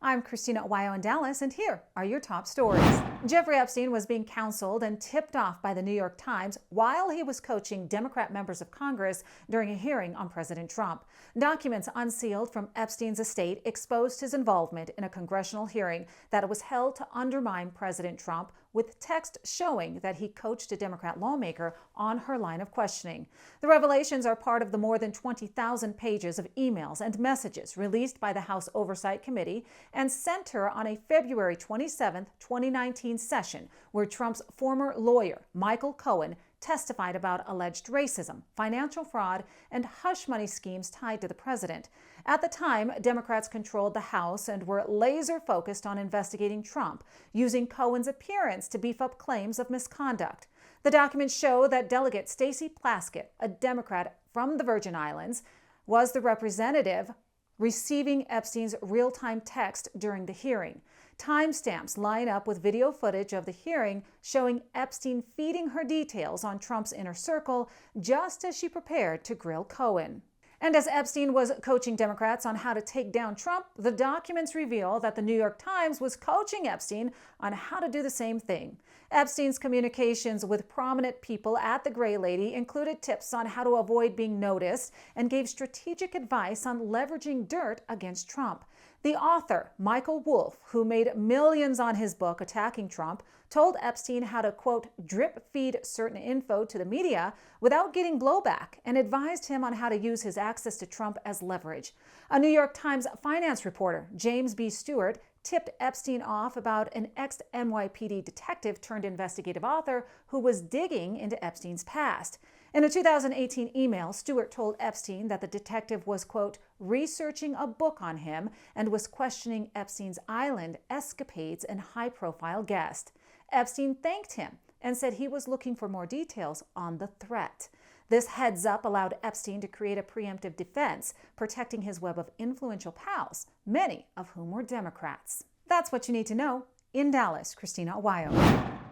I'm Christina Aguayo in Dallas, and here are your top stories. Jeffery Epstein was being counseled and tipped off by the New York Times while he was coaching Democrat members of Congress during a hearing on President Trump. Documents unsealed from Epstein's estate exposed his involvement in a congressional hearing that was held to undermine President Trump, with text showing that he coached a Democrat lawmaker on her line of questioning. The revelations are part of the more than 20,000 pages of emails and messages released by the House Oversight Committee and center on a February 27, 2019 session where Trump's former lawyer, Michael Cohen, testified about alleged racism, financial fraud, and hush money schemes tied to the president. At the time, Democrats controlled the House and were laser focused on investigating Trump, using Cohen's appearance to beef up claims of misconduct. The documents show that Delegate Stacey Plaskett, a Democrat from the Virgin Islands, was the representative receiving Epstein's real-time text during the hearing. Timestamps line up with video footage of the hearing showing Epstein feeding her details on Trump's inner circle just as she prepared to grill Cohen. And as Epstein was coaching Democrats on how to take down Trump, the documents reveal that the New York Times was coaching Epstein on how to do the same thing. Epstein's communications with prominent people at the Gray Lady included tips on how to avoid being noticed and gave strategic advice on leveraging dirt against Trump. The author, Michael Wolff, who made millions on his book attacking Trump, told Epstein how to, quote, drip feed certain info to the media without getting blowback, and advised him on how to use his access to Trump as leverage. A New York Times finance reporter, James B. Stewart, tipped Epstein off about an ex-NYPD detective turned investigative author who was digging into Epstein's past. In a 2018 email, Stewart told Epstein that the detective was, quote, researching a book on him and was questioning Epstein's island escapades and high-profile guest. Epstein thanked him and said he was looking for more details on the threat. This heads up allowed Epstein to create a preemptive defense, protecting his web of influential pals, many of whom were Democrats. That's what you need to know. In Dallas, Christina Aguayo.